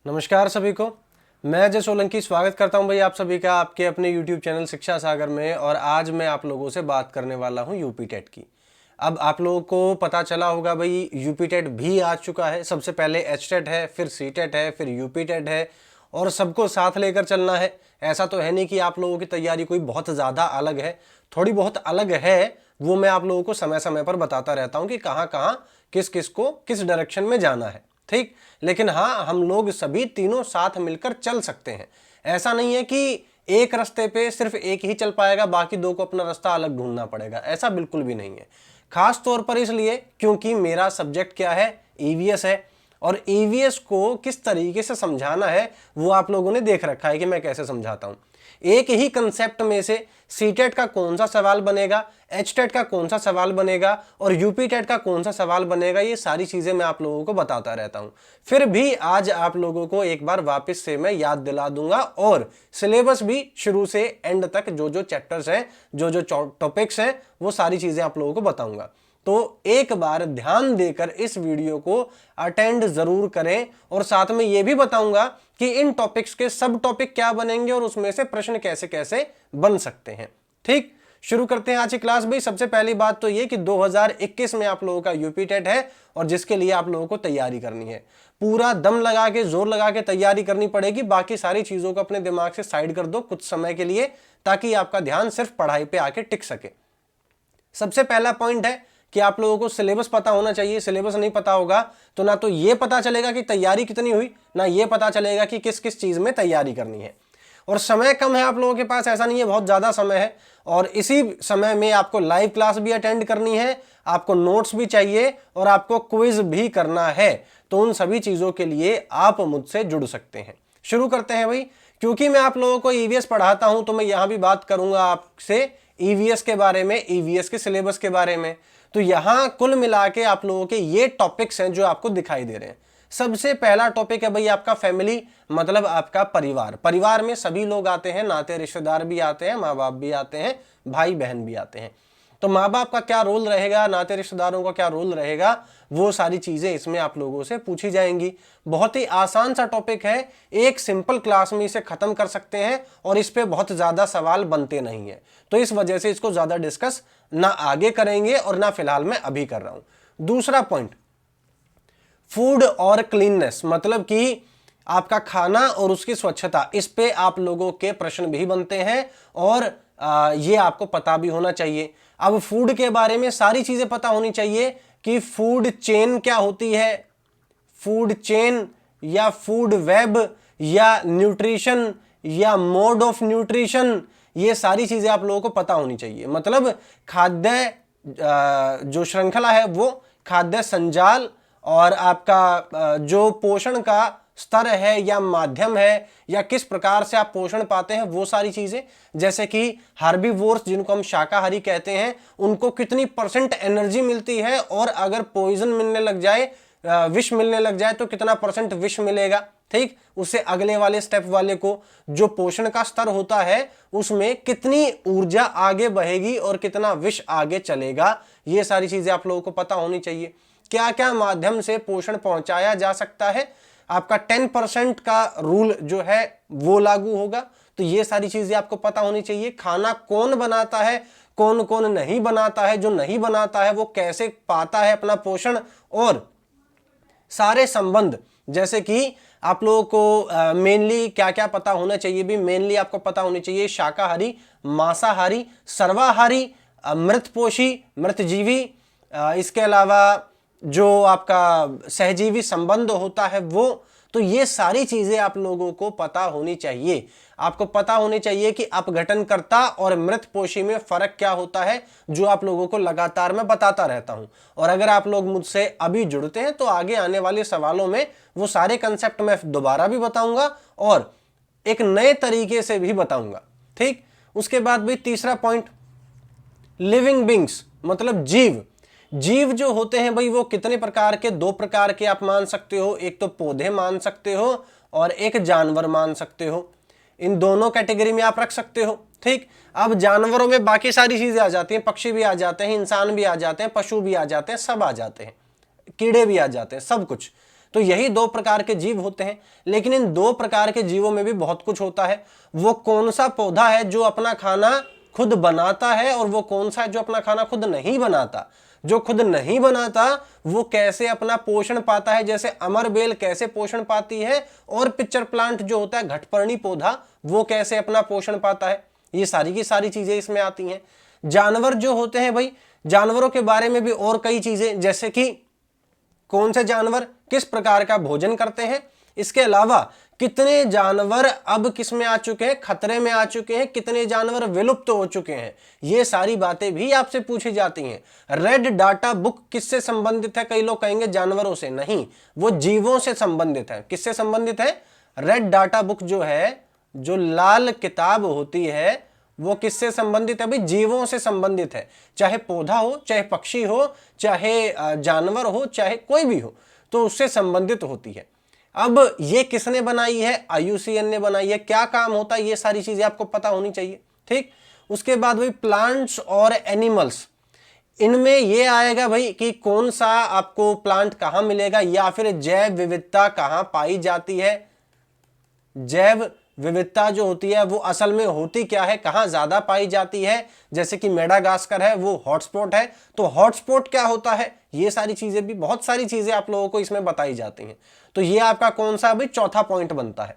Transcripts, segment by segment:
नमस्कार सभी को। मैं अजय सोलंकी स्वागत करता हूं भाई आप सभी का आपके अपने YouTube चैनल शिक्षा सागर में। और आज मैं आप लोगों से बात करने वाला हूं यूपी टेट की। अब आप लोगों को पता चला होगा भाई यूपी टेट भी आ चुका है। सबसे पहले एच टेट है, फिर सी टेट है, फिर यूपी टेट है और सबको साथ लेकर चलना है। ऐसा तो है नहीं कि आप लोगों की तैयारी कोई बहुत ज़्यादा अलग है, थोड़ी बहुत अलग है। वो मैं आप लोगों को समय समय पर बताता रहता हूँ कि कहाँ कहाँ किस किस को किस डायरेक्शन में जाना है, ठीक। लेकिन हाँ, हम लोग सभी तीनों साथ मिलकर चल सकते हैं। ऐसा नहीं है कि एक रास्ते पे सिर्फ एक ही चल पाएगा, बाकी दो को अपना रास्ता अलग ढूंढना पड़ेगा। ऐसा बिल्कुल भी नहीं है। खास तौर पर इसलिए क्योंकि मेरा सब्जेक्ट क्या है, ईवीएस है। और ईवीएस को किस तरीके से समझाना है वो आप लोगों ने देख रखा है कि मैं कैसे समझाता हूं। एक ही कंसेप्ट में से सीटेट का कौन सा सवाल बनेगा, एच टेट का कौन सा सवाल बनेगा और यूपी टेट का कौन सा सवाल बनेगा, ये सारी चीजें मैं आप लोगों को बताता रहता हूं। फिर भी आज आप लोगों को एक बार वापस से मैं याद दिला दूंगा और सिलेबस भी शुरू से एंड तक जो जो चैप्टर्स हैं, जो जो टॉपिक्स हैं, वो सारी चीजें आप लोगों को बताऊंगा। तो एक बार ध्यान देकर इस वीडियो को अटेंड जरूर करें और साथ में यह भी बताऊंगा कि इन टॉपिक्स के सब टॉपिक क्या बनेंगे और उसमें से प्रश्न कैसे कैसे बन सकते हैं। ठीक, शुरू करते हैं आज की क्लास। भाई सबसे पहली बात तो ये कि 2021 में आप लोगों का यूपी टेट है और जिसके लिए आप लोगों को तैयारी करनी है। पूरा दम लगा के, जोर लगा के तैयारी करनी पड़ेगी। बाकी सारी चीजों को अपने दिमाग से साइड कर दो कुछ समय के लिए, ताकि आपका ध्यान सिर्फ पढ़ाई पे आके टिक सके। सबसे पहला पॉइंट है कि आप लोगों को सिलेबस पता होना चाहिए। सिलेबस नहीं पता होगा तो ना तो ये पता चलेगा कि तैयारी कितनी हुई, ना ये पता चलेगा कि किस किस चीज में तैयारी करनी है। और समय कम है आप लोगों के पास, ऐसा नहीं है बहुत ज्यादा समय है। और इसी समय में आपको लाइव क्लास भी अटेंड करनी है, आपको नोट्स भी चाहिए और आपको क्विज भी करना है। तो उन सभी चीजों के लिए आप मुझसे जुड़ सकते हैं। शुरू करते हैं भाई। क्योंकि मैं आप लोगों को ईवीएस पढ़ाता हूं तो मैं यहां भी बात करूंगा आपसे ईवीएस के बारे में, ईवीएस के सिलेबस के बारे में। तो यहां कुल मिला के आप लोगों के ये टॉपिक्स हैं जो आपको दिखाई दे रहे हैं। सबसे पहला टॉपिक है भाई आपका फैमिली, मतलब आपका परिवार। परिवार में सभी लोग आते हैं, नाते रिश्तेदार भी आते हैं, माँ बाप भी आते हैं, भाई बहन भी आते हैं। तो माँ बाप का क्या रोल रहेगा, नाते रिश्तेदारों का क्या रोल रहेगा, वो सारी चीजें इसमें आप लोगों से पूछी जाएंगी। बहुत ही आसान सा टॉपिक है, एक सिंपल क्लास में इसे खत्म कर सकते हैं और इस पे बहुत ज्यादा सवाल बनते नहीं है। तो इस वजह से इसको ज्यादा डिस्कस ना आगे करेंगे और ना फिलहाल मैं अभी कर रहा हूं। दूसरा पॉइंट, फूड और क्लीननेस, मतलब कि आपका खाना और उसकी स्वच्छता, इस पे आप लोगों के प्रश्न भी बनते हैं और ये आपको पता भी होना चाहिए। अब फूड के बारे में सारी चीजें पता होनी चाहिए कि फूड चेन क्या होती है, फूड चेन या फूड वेब या न्यूट्रिशन या मोड ऑफ न्यूट्रिशन, ये सारी चीजें आप लोगों को पता होनी चाहिए। मतलब खाद्य जो श्रृंखला है वो खाद्य संजाल और आपका जो पोषण का स्तर है या माध्यम है या किस प्रकार से आप पोषण पाते हैं, वो सारी चीजें। जैसे कि हार्बीवोर्स जिनको हम शाकाहारी कहते हैं, उनको कितनी परसेंट एनर्जी मिलती है और अगर पॉइजन मिलने लग जाए, विष मिलने लग जाए तो कितना परसेंट विष मिलेगा। ठीक, उससे अगले वाले स्टेप वाले को जो पोषण का स्तर होता है उसमें कितनी ऊर्जा आगे बहेगी और कितना विष आगे चलेगा, ये सारी चीजें आप लोगों को पता होनी चाहिए। क्या क्या माध्यम से पोषण पहुंचाया जा सकता है, आपका 10% का रूल जो है वो लागू होगा। तो ये सारी चीजें आपको पता होनी चाहिए। खाना कौन बनाता है, कौन कौन नहीं बनाता है, जो नहीं बनाता है वो कैसे पाता है अपना पोषण, और सारे संबंध। जैसे कि आप लोगों को मेनली क्या क्या पता होना चाहिए भी, मेनली आपको पता होनी चाहिए शाकाहारी, मांसाहारी, सर्वाहारी, मृतपोषी, मृतजीवी, इसके अलावा जो आपका सहजीवी संबंध होता है वो। तो ये सारी चीजें आप लोगों को पता होनी चाहिए। आपको पता होनी चाहिए कि अपघटनकर्ता और मृतपोषी में फर्क क्या होता है, जो आप लोगों को लगातार मैं बताता रहता हूं। और अगर आप लोग मुझसे अभी जुड़ते हैं तो आगे आने वाले सवालों में वो सारे कंसेप्ट मैं दोबारा भी बताऊंगा और एक नए तरीके से भी बताऊंगा। ठीक, उसके बाद भी तीसरा पॉइंट, लिविंग बींग्स, मतलब जीव। जीव जो होते हैं भाई वो कितने प्रकार के, दो प्रकार के आप मान सकते हो। एक तो पौधे मान सकते हो और एक जानवर मान सकते हो। इन दोनों कैटेगरी में आप रख सकते हो। ठीक, अब जानवरों में बाकी सारी चीजें आ जाती हैं, पक्षी भी आ जाते हैं, इंसान भी आ जाते हैं, पशु भी आ जाते हैं, सब आ जाते हैं, कीड़े भी आ जाते हैं, सब कुछ। तो यही दो प्रकार के जीव होते हैं। लेकिन इन दो प्रकार के जीवों में भी बहुत कुछ होता है। वो कौन सा पौधा है जो अपना खाना खुद बनाता है, और वो कौन सा है जो अपना खाना खुद नहीं बनाता। जो खुद नहीं बनाता वो कैसे अपना पोषण पाता है, जैसे अमर बेल कैसे पोषण पाती है, और पिक्चर प्लांट जो होता है घटपर्णी पौधा, वो कैसे अपना पोषण पाता है। ये सारी की सारी चीजें इसमें आती हैं। जानवर जो होते हैं भाई, जानवरों के बारे में भी और कई चीजें, जैसे कि कौन से जानवर किस प्रकार का भोजन करते हैं, इसके अलावा कितने जानवर अब किस में आ चुके हैं, खतरे में आ चुके हैं, कितने जानवर विलुप्त हो चुके हैं, ये सारी बातें भी आपसे पूछी जाती हैं। रेड डाटा बुक किससे संबंधित है? कई लोग कहेंगे जानवरों से, नहीं, वो जीवों से संबंधित है। किससे संबंधित है? रेड डाटा बुक जो है, जो लाल किताब होती है, वो किससे संबंधित है भाई? जीवों से संबंधित है। चाहे पौधा हो, चाहे पक्षी हो, चाहे जानवर हो, चाहे कोई भी हो, तो उससे संबंधित होती है। अब ये किसने बनाई है? IUCN ने बनाई है। क्या काम होता है, ये सारी चीजें आपको पता होनी चाहिए। ठीक, उसके बाद भाई प्लांट्स और एनिमल्स, इनमें ये आएगा भाई कि कौन सा आपको प्लांट कहां मिलेगा, या फिर जैव विविधता कहां पाई जाती है। जैव विविधता जो होती है वो असल में होती क्या है, कहां ज्यादा पाई जाती है। जैसे कि मेडागास्कर है, वो हॉटस्पॉट है, तो हॉटस्पॉट क्या होता है, ये सारी चीजें भी, बहुत सारी चीजें आप लोगों को इसमें बताई जाती हैं। तो ये आपका कौन सा भाई चौथा पॉइंट बनता है।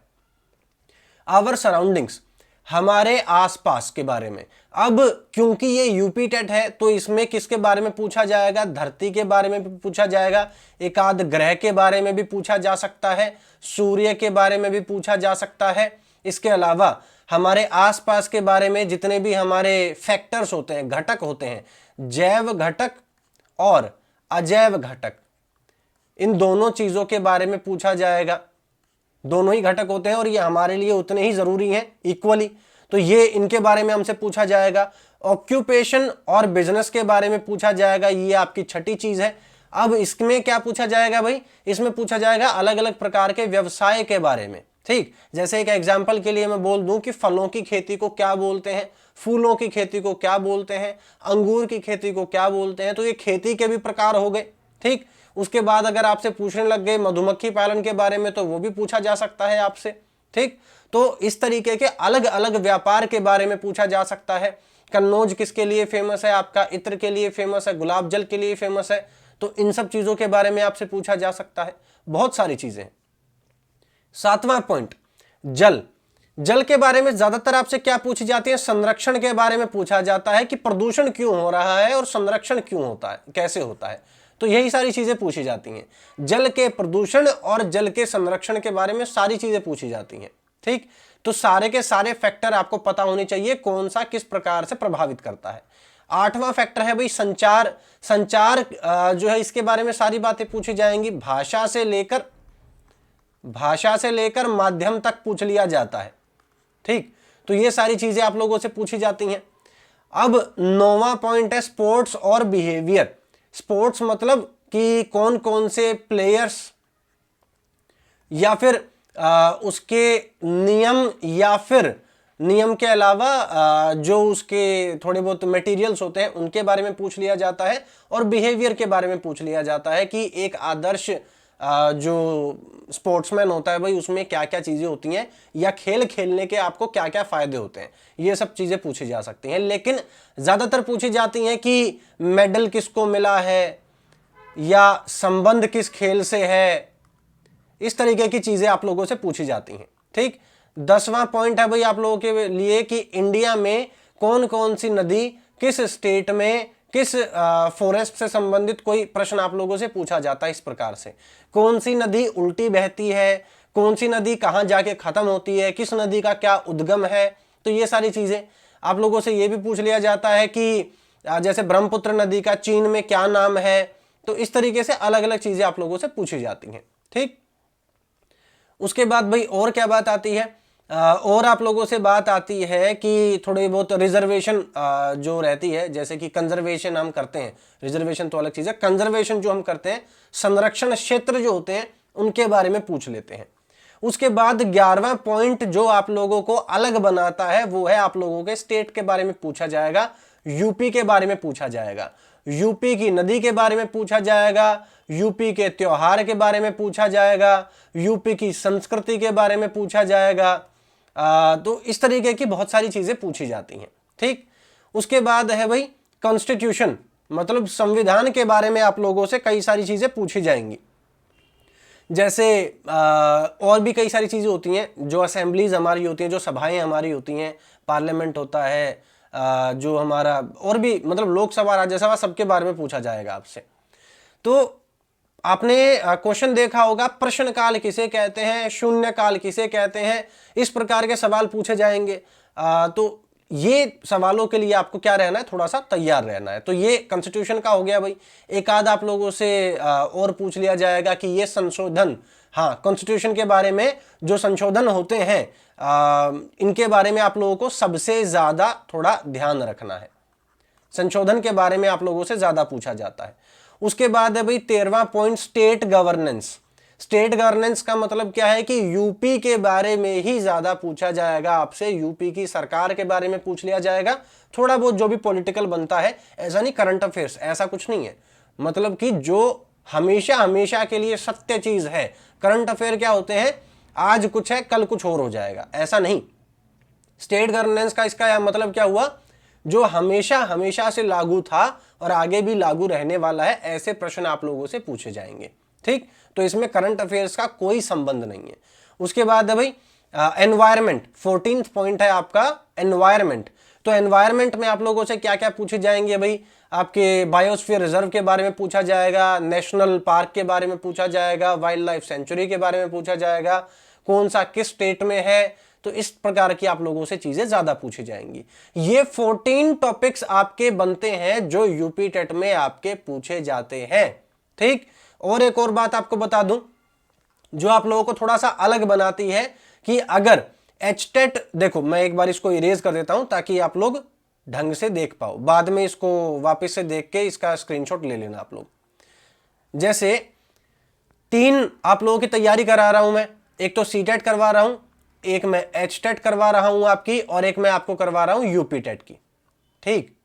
आवर सराउंडिंग्स, हमारे आसपास के बारे में। अब क्योंकि ये यूपी टेट है, तो इसमें किसके बारे में पूछा जाएगा? धरती के बारे में भी पूछा जाएगा, एक आध ग्रह के बारे में भी पूछा जा सकता है, सूर्य के बारे में भी पूछा जा सकता है। इसके अलावा हमारे आसपास के बारे में जितने भी हमारे फैक्टर्स होते हैं, घटक होते हैं, जैव घटक और अजैव घटक, इन दोनों चीजों के बारे में पूछा जाएगा। दोनों ही घटक होते हैं और ये हमारे लिए उतने ही जरूरी हैं, इक्वली, तो ये इनके बारे में हमसे पूछा जाएगा। ऑक्यूपेशन और बिजनेस के बारे में पूछा जाएगा, ये आपकी छठी चीज है। अब इसमें क्या पूछा जाएगा भाई? इसमें पूछा जाएगा अलग अलग प्रकार के व्यवसाय के बारे में। ठीक, जैसे एक एग्जाम्पल के लिए मैं बोल दूं कि फलों की खेती को क्या बोलते हैं, फूलों की खेती को क्या बोलते हैं, अंगूर की खेती को क्या बोलते हैं, तो ये खेती के भी प्रकार हो गए। ठीक, उसके बाद अगर आपसे पूछने लग गए मधुमक्खी पालन के बारे में, तो वो भी पूछा जा सकता है आपसे। ठीक, तो इस तरीके के अलग अलग व्यापार के बारे में पूछा जा सकता है। कन्नौज किसके लिए फेमस है? आपका इत्र के लिए फेमस है, गुलाब जल के लिए फेमस है, तो इन सब चीजों के बारे में आपसे पूछा जा सकता है। बहुत सारी चीजें। सातवां पॉइंट, जल। जल के बारे में ज्यादातर आपसे क्या पूछी जाती है? संरक्षण के बारे में पूछा जाता है कि प्रदूषण क्यों हो रहा है और संरक्षण क्यों होता है, कैसे होता है, तो यही सारी चीजें पूछी जाती हैं। जल के प्रदूषण और जल के संरक्षण के बारे में सारी चीजें पूछी जाती हैं। ठीक, तो सारे के सारे फैक्टर आपको पता होने चाहिए, कौन सा किस प्रकार से प्रभावित करता है। आठवां फैक्टर है भाई संचार। संचार जो है, इसके बारे में सारी बातें पूछी जाएंगी। भाषा से लेकर माध्यम तक पूछ लिया जाता है। ठीक, तो ये सारी चीजें आप लोगों से पूछी जाती हैं। अब नौवां पॉइंट है स्पोर्ट्स और बिहेवियर। स्पोर्ट्स मतलब कि कौन कौन से प्लेयर्स, या फिर उसके नियम, या फिर नियम के अलावा जो उसके थोड़े बहुत मटेरियल्स होते हैं उनके बारे में पूछ लिया जाता है। और बिहेवियर के बारे में पूछ लिया जाता है कि एक आदर्श जो स्पोर्ट्समैन होता है भाई, उसमें क्या क्या चीजें होती हैं, या खेल खेलने के आपको क्या क्या फायदे होते हैं, ये सब चीजें पूछी जा सकती हैं। लेकिन ज्यादातर पूछी जाती हैं कि मेडल किसको मिला है, या संबंध किस खेल से है, इस तरीके की चीजें आप लोगों से पूछी जाती हैं। ठीक, 10वां पॉइंट है भाई आप लोगों के लिए कि इंडिया में कौन कौन सी नदी, किस स्टेट में, किस फॉरेस्ट से संबंधित कोई प्रश्न आप लोगों से पूछा जाता है इस प्रकार से। कौन सी नदी उल्टी बहती है, कौन सी नदी कहां जाके खत्म होती है, किस नदी का क्या उद्गम है, तो ये सारी चीजें आप लोगों से ये भी पूछ लिया जाता है कि जैसे ब्रह्मपुत्र नदी का चीन में क्या नाम है, तो इस तरीके से अलग अलग चीजें आप लोगों से पूछी जाती हैं। ठीक, उसके बाद भाई और क्या बात आती है? और आप लोगों से बात आती है कि थोड़ी बहुत रिजर्वेशन जो रहती है, जैसे कि कंजर्वेशन हम करते हैं, रिजर्वेशन तो अलग चीज है, कंजर्वेशन जो हम करते हैं, संरक्षण क्षेत्र जो होते हैं उनके बारे में पूछ लेते हैं। उसके बाद 11वां पॉइंट जो आप लोगों को अलग बनाता है वो है आप लोगों के स्टेट के बारे में पूछा जाएगा, यूपी के बारे में पूछा जाएगा। यूपी की नदी के बारे में पूछा जाएगा, यूपी के त्योहार के बारे में पूछा जाएगा, यूपी की संस्कृति के बारे में पूछा जाएगा। तो इस तरीके की बहुत सारी चीजें पूछी जाती हैं। ठीक, उसके बाद है भाई कॉन्स्टिट्यूशन, मतलब संविधान के बारे में आप लोगों से कई सारी चीजें पूछी जाएंगी। जैसे और भी कई सारी चीजें होती हैं, जो असेंबलीज हमारी होती हैं, जो सभाएं हमारी होती हैं, पार्लियामेंट होता है, जो हमारा और भी मतलब लोकसभा, राज्यसभा, सबके बारे में पूछा जाएगा आपसे। तो आपने क्वेश्चन देखा होगा, प्रश्नकाल किसे कहते हैं, शून्यकाल किसे कहते हैं, इस प्रकार के सवाल पूछे जाएंगे। तो ये सवालों के लिए आपको क्या रहना है, थोड़ा सा तैयार रहना है। तो ये कॉन्स्टिट्यूशन का हो गया भाई। एक आध आप लोगों से और पूछ लिया जाएगा कि ये संशोधन, हाँ, कॉन्स्टिट्यूशन के बारे में जो संशोधन होते हैं इनके बारे में आप लोगों को सबसे ज्यादा थोड़ा ध्यान रखना है। संशोधन के बारे में आप लोगों से ज्यादा पूछा जाता है। उसके बाद है भाई 13वां point, state governance. State governance का मतलब क्या है कि यूपी के बारे में ही ज्यादा पूछा जाएगा आपसे, यूपी की सरकार के बारे में पूछ लिया जाएगा, थोड़ा बहुत जो भी पॉलिटिकल बनता है, ऐसा नहीं करंट अफेयर्स, ऐसा कुछ नहीं है। मतलब कि जो हमेशा हमेशा के लिए सत्य चीज है। करंट अफेयर क्या होते हैं, आज कुछ है कल कुछ और हो जाएगा, ऐसा नहीं। स्टेट गवर्नेंस का इसका मतलब क्या हुआ, जो हमेशा हमेशा से लागू था और आगे भी लागू रहने वाला है, ऐसे प्रश्न आप लोगों से पूछे जाएंगे। ठीक, तो इसमें करंट अफेयर्स का कोई संबंध नहीं है। उसके बाद है भाई एनवायरमेंट, 14th पॉइंट है आपका एनवायरमेंट। तो एनवायरमेंट में आप लोगों से क्या क्या पूछे जाएंगे भाई, आपके बायोस्फीयर रिजर्व के बारे में पूछा जाएगा, नेशनल पार्क के बारे में पूछा जाएगा, वाइल्ड लाइफ सेंचुरी के बारे में पूछा जाएगा, कौन सा किस स्टेट में है। तो इस प्रकार की आप लोगों से चीजें ज्यादा पूछी जाएंगी। ये 14 टॉपिक्स आपके बनते हैं जो यूपी टेट में आपके पूछे जाते हैं। ठीक, और एक और बात आपको बता दूं जो आप लोगों को थोड़ा सा अलग बनाती है, कि अगर एचटेट, देखो मैं एक बार इसको इरेज कर देता हूं ताकि आप लोग ढंग से देख पाओ, बाद में इसको वापस से देख के इसका स्क्रीनशॉट ले लेना आप लोग। जैसे 3 आप लोगों की तैयारी करा रहा हूं मैं, एक तो सीटेट करवा रहा हूं, एक मैं एचटेट करवा रहा हूं आपकी, और एक मैं आपको करवा रहा हूं यूपी टेट की। ठीक,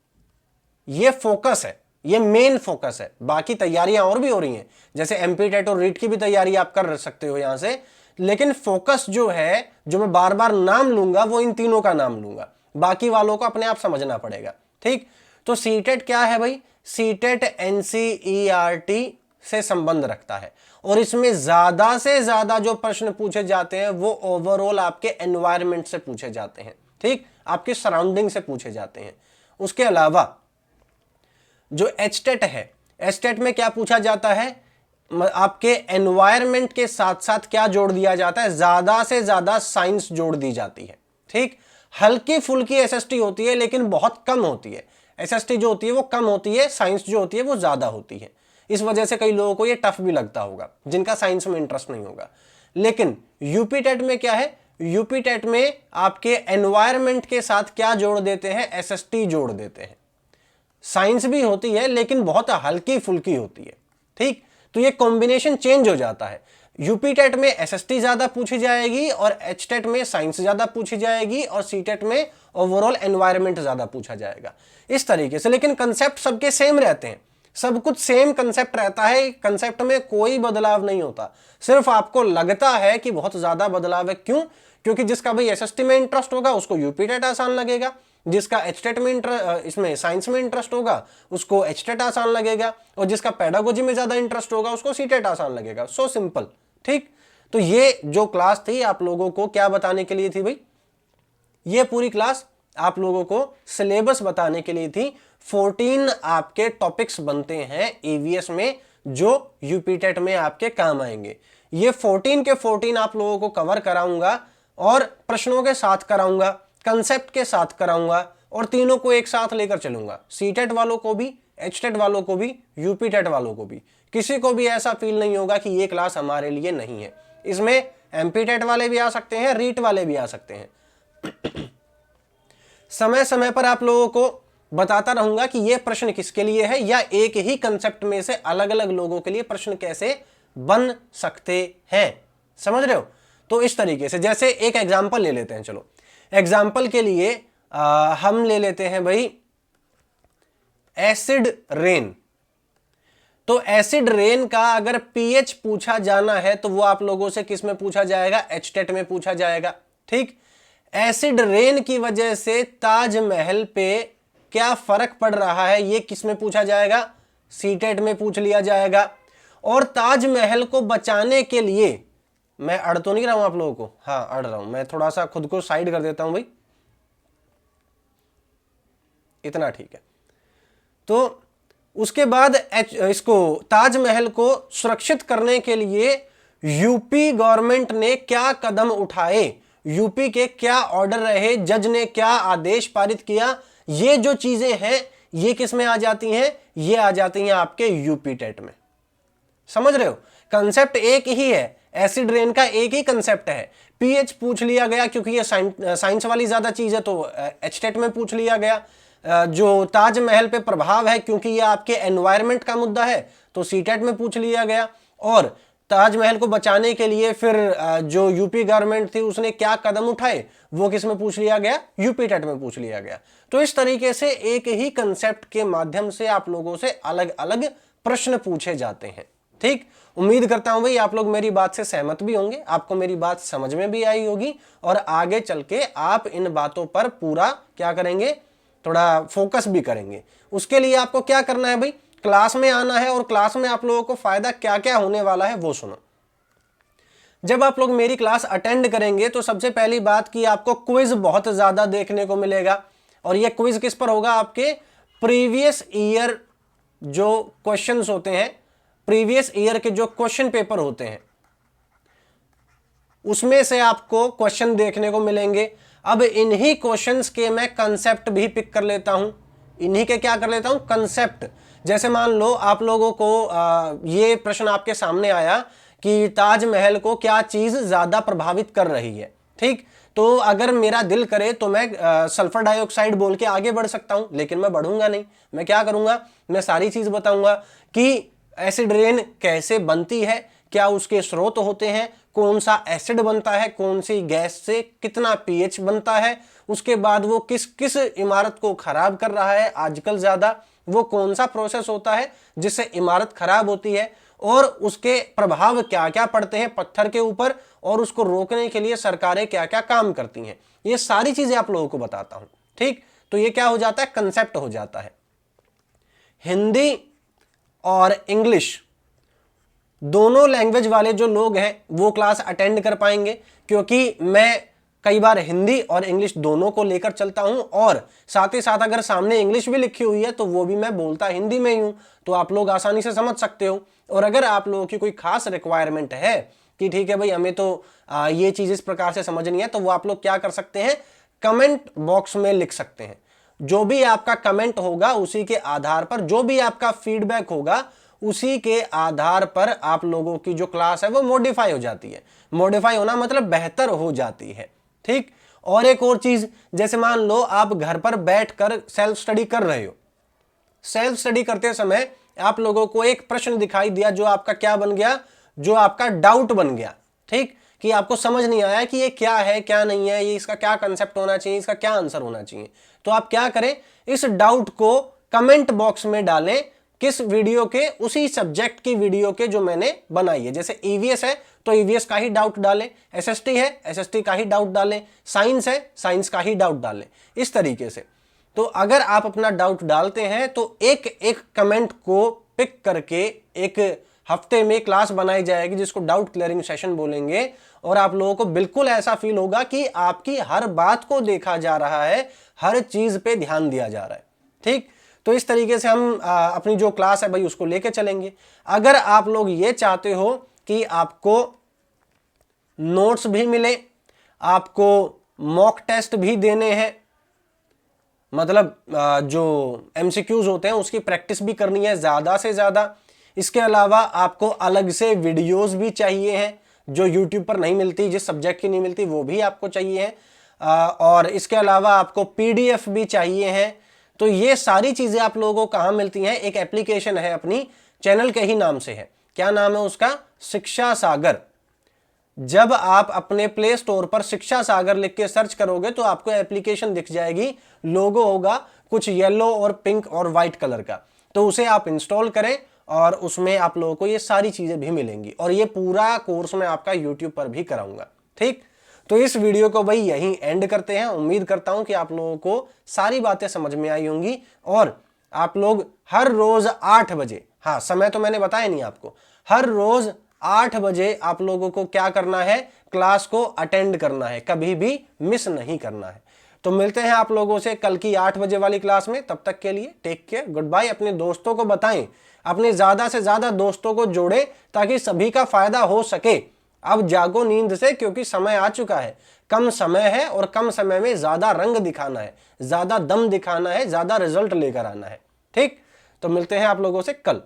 ये फोकस है, ये मेन फोकस है। बाकी तैयारियां और भी हो रही हैं, जैसे एमपी टेट और रीट की भी तैयारी आप कर सकते हो यहां से, लेकिन फोकस जो है, जो मैं बार बार नाम लूंगा, वो इन तीनों का नाम लूंगा, बाकी वालों को अपने आप समझना पड़ेगा। ठीक, तो सीटेट क्या है भाई, सीटेट एनसीईआरटी से संबंध रखता है, और इसमें ज्यादा से ज्यादा जो प्रश्न पूछे जाते हैं वो ओवरऑल आपके एनवायरमेंट से पूछे जाते हैं। ठीक, आपके सराउंडिंग से पूछे जाते हैं। उसके अलावा जो एचटेट है, एचटेट में क्या पूछा जाता है, आपके एनवायरमेंट के साथ साथ क्या जोड़ दिया जाता है, ज्यादा से ज्यादा साइंस जोड़ दी जाती है। ठीक, हल्की फुल्की एसएसटी होती है लेकिन बहुत कम होती है। एसएसटी जो होती है वो कम होती है, साइंस जो होती है वो ज्यादा होती है। इस वजह से कई लोगों को ये टफ भी लगता होगा जिनका साइंस में इंटरेस्ट नहीं होगा। लेकिन यूपी टेट में क्या है, यूपी टेट में आपके एनवायरमेंट के साथ क्या जोड़ देते हैं, एसएसटी जोड़ देते हैं। साइंस भी होती है लेकिन बहुत हल्की फुल्की होती है। ठीक, तो ये कॉम्बिनेशन चेंज हो जाता है। यूपी टेट में एसएसटी ज्यादा पूछी जाएगी और एच टेट में साइंस ज्यादा पूछी जाएगी और सी टेट में ओवरऑल एनवायरमेंट ज्यादा पूछा जाएगा, इस तरीके से। लेकिन कंसेप्ट सबके सेम रहते हैं, सब कुछ सेम कंसेप्ट रहता है, कंसेप्ट में कोई बदलाव नहीं होता। सिर्फ आपको लगता है कि बहुत ज्यादा बदलाव है, क्यों? क्योंकि जिसका भाई एसएसटी में इंटरेस्ट होगा उसको यूपी टेट आसान लगेगा, जिसका एचटेट में इसमें साइंस में इंटरेस्ट होगा उसको एचटेट आसान लगेगा, और जिसका पेडागोजी में ज्यादा इंटरेस्ट होगा उसको सीटेट आसान लगेगा। So simple. ठीक, तो ये जो क्लास थी आप लोगों को क्या बताने के लिए थी भाई, ये पूरी क्लास आप लोगों को सिलेबस बताने के लिए थी। 14 आपके टॉपिक्स बनते हैं ईवीएस में जो यूपी टेट में आपके काम आएंगे। ये 14 के 14 आप लोगों को कवर कराऊंगा और प्रश्नों के साथ कराऊंगा, कंसेप्ट के साथ कराऊंगा, और तीनों को एक साथ लेकर चलूंगा। सीटेट वालों को भी, एचटेट वालों को भी, यूपी टेट वालों को भी। किसी को भी ऐसा फील नहीं होगा कि ये क्लास हमारे लिए नहीं है। इसमें एमपी टेट वाले भी आ सकते हैं, रीट वाले भी आ सकते हैं। समय समय पर आप लोगों को बताता रहूंगा कि यह प्रश्न किसके लिए है, या एक ही कंसेप्ट में से अलग अलग लोगों के लिए प्रश्न कैसे बन सकते हैं। समझ रहे हो? तो इस तरीके से, जैसे एक एग्जांपल ले लेते हैं। चलो एग्जांपल के लिए हम ले लेते हैं भाई एसिड रेन। तो एसिड रेन का अगर पीएच पूछा जाना है तो वो आप लोगों से किस में पूछा जाएगा, एचटेट में पूछा जाएगा। ठीक, एसिड रेन की वजह से ताजमहल पे क्या फर्क पड़ रहा है ये किस में पूछा जाएगा, सीटेट में पूछ लिया जाएगा। और ताजमहल को बचाने के लिए, मैं अड़ तो नहीं रहा हूं आप लोगों को, हाँ अड़ रहा हूं, मैं थोड़ा सा खुद को साइड कर देता हूं भाई, इतना ठीक है। तो उसके बाद इसको ताजमहल को सुरक्षित करने के लिए यूपी गवर्नमेंट ने क्या कदम उठाए, यूपी के क्या ऑर्डर रहे, जज ने क्या आदेश पारित किया, ये जो चीजें हैं ये किस में आ जाती हैं, ये आ जाती हैं आपके यूपी टेट में। समझ रहे हो, कंसेप्ट एक ही है, एसिड रेन का एक ही कंसेप्ट है। पीएच पूछ लिया गया क्योंकि ये साइंस वाली ज्यादा चीज है तो एचटेट में पूछ लिया गया। जो ताजमहल पे प्रभाव है क्योंकि ये आपके एनवायरनमेंट का मुद्दा है तो सीटेट में पूछ लिया गया। और ताजमहल को बचाने के लिए फिर जो यूपी गवर्नमेंट थी उसने क्या कदम उठाए वो किस में पूछ लिया गया, यूपी टेट में पूछ लिया गया। तो इस तरीके से एक ही कंसेप्ट के माध्यम से आप लोगों से अलग अलग प्रश्न पूछे जाते हैं। ठीक, उम्मीद करता हूं भाई आप लोग मेरी बात से सहमत भी होंगे, आपको मेरी बात समझ में भी आई होगी और आगे चल के आप इन बातों पर पूरा क्या करेंगे, थोड़ा फोकस भी करेंगे। उसके लिए आपको क्या करना है भाई, क्लास में आना है और क्लास में आप लोगों को फायदा क्या क्या होने वाला है वो सुनो। जब आप लोग मेरी क्लास अटेंड करेंगे तो सबसे पहली बात कि आपको क्विज बहुत ज्यादा देखने को मिलेगा। और ये क्विज किस पर होगा, आपके प्रीवियस ईयर जो क्वेश्चंस होते हैं, प्रीवियस ईयर के जो क्वेश्चन पेपर होते हैं उसमें से आपको क्वेश्चन देखने को मिलेंगे। अब इन्हीं क्वेश्चंस के मैं कंसेप्ट भी पिक कर लेता हूं, इन्हीं के क्या कर लेता हूं, कंसेप्ट। जैसे मान लो आप लोगों को ये प्रश्न आपके सामने आया कि ताजमहल को क्या चीज ज्यादा प्रभावित कर रही है। ठीक, तो अगर मेरा दिल करे तो मैं सल्फर डाइऑक्साइड बोल के आगे बढ़ सकता हूं, लेकिन मैं बढ़ूंगा नहीं। मैं क्या करूंगा, मैं सारी चीज बताऊंगा कि एसिड रेन कैसे बनती है, क्या उसके स्रोत होते हैं, कौन सा एसिड बनता है, कौन सी गैस से कितना पीएच बनता है, उसके बाद वो किस किस इमारत को खराब कर रहा है आजकल ज्यादा, वो कौन सा प्रोसेस होता है जिससे इमारत खराब होती है, और उसके प्रभाव क्या क्या पड़ते हैं पत्थर के ऊपर, और उसको रोकने के लिए सरकारें क्या क्या काम करती हैं, ये सारी चीजें आप लोगों को बताता हूं। ठीक, तो ये क्या हो जाता है, कंसेप्ट हो जाता है। हिंदी और इंग्लिश दोनों लैंग्वेज वाले जो लोग हैं वो क्लास अटेंड कर पाएंगे, क्योंकि मैं कई बार हिंदी और इंग्लिश दोनों को लेकर चलता हूं, और साथ ही साथ अगर सामने इंग्लिश भी लिखी हुई है तो वो भी मैं बोलता हिंदी में ही हूं, तो आप लोग आसानी से समझ सकते हो। और अगर आप लोगों की कोई खास रिक्वायरमेंट है कि ठीक है भाई हमें तो ये चीज इस प्रकार से समझनी है, तो वो आप लोग क्या कर सकते हैं, कमेंट बॉक्स में लिख सकते हैं। जो भी आपका कमेंट होगा उसी के आधार पर, जो भी आपका फीडबैक होगा उसी के आधार पर आप लोगों की जो क्लास है वो मॉडिफाई हो जाती है। मॉडिफाई होना मतलब बेहतर हो जाती है। ठीक, और एक और चीज, जैसे मान लो आप घर पर बैठकर सेल्फ स्टडी कर रहे हो, सेल्फ स्टडी करते समय आप लोगों को एक प्रश्न दिखाई दिया जो आपका क्या बन गया, जो आपका डाउट बन गया। ठीक, कि आपको समझ नहीं आया कि ये क्या है क्या नहीं है, ये इसका क्या कंसेप्ट होना चाहिए, इसका क्या आंसर होना चाहिए। तो आप क्या करें, इस डाउट को कमेंट बॉक्स में डालें, किस वीडियो के, उसी सब्जेक्ट की वीडियो के जो मैंने बनाई है। जैसे ईवीएस है तो ईवीएस का ही डाउट डालें, एसएसटी है एसएसटी का ही डाउट डालें, साइंस है साइंस का ही डाउट डालें, इस तरीके से। तो अगर आप अपना डाउट डालते हैं तो एक एक कमेंट को पिक करके एक हफ्ते में क्लास बनाई जाएगी जिसको डाउट क्लियरिंग सेशन बोलेंगे, और आप लोगों को बिल्कुल ऐसा फील होगा कि आपकी हर बात को देखा जा रहा है, हर चीज पे ध्यान दिया जा रहा है। ठीक, तो इस तरीके से हम अपनी जो क्लास है भाई उसको लेके चलेंगे। अगर आप लोग ये चाहते हो कि आपको नोट्स भी मिले, आपको मॉक टेस्ट भी देने हैं, मतलब जो एमसीक्यूज होते हैं उसकी प्रैक्टिस भी करनी है ज्यादा से ज्यादा, इसके अलावा आपको अलग से वीडियोस भी चाहिए हैं जो यूट्यूब पर नहीं मिलती, जिस सब्जेक्ट की नहीं मिलती वो भी आपको चाहिए है, और इसके अलावा आपको पीडीएफ भी चाहिए हैं। तो ये सारी चीजें आप लोगों को कहां मिलती हैं, एक एप्लीकेशन है अपनी चैनल के ही नाम से है, क्या नाम है उसका, शिक्षा सागर। जब आप अपने प्ले स्टोर पर शिक्षा सागर लिख के सर्च करोगे तो आपको एप्लीकेशन दिख जाएगी, लोगो होगा, कुछ येलो और पिंक और वाइट कलर का, तो उसे आप इंस्टॉल करें और उसमें आप लोगों को ये सारी चीजें भी मिलेंगी। और ये पूरा कोर्स मैं आपका यूट्यूब पर भी कराऊंगा। ठीक, तो इस वीडियो को भाई यहीं एंड करते हैं। उम्मीद करता हूं कि आप लोगों को सारी बातें समझ में आई होंगी और आप लोग हर रोज 8 बजे, हाँ समय तो मैंने बताया नहीं आपको, हर रोज 8 बजे आप लोगों को क्या करना है, क्लास को अटेंड करना है, कभी भी मिस नहीं करना है। तो मिलते हैं आप लोगों से कल की 8 बजे वाली क्लास में। तब तक के लिए टेक केयर, गुड बाय। अपने दोस्तों को बताएं, अपने ज्यादा से ज्यादा दोस्तों को जोड़ें ताकि सभी का फायदा हो सके। अब जागो नींद से, क्योंकि समय आ चुका है, कम समय है और कम समय में ज्यादा रंग दिखाना है, ज्यादा दम दिखाना है, ज्यादा रिजल्ट लेकर आना है। ठीक, तो मिलते हैं आप लोगों से कल।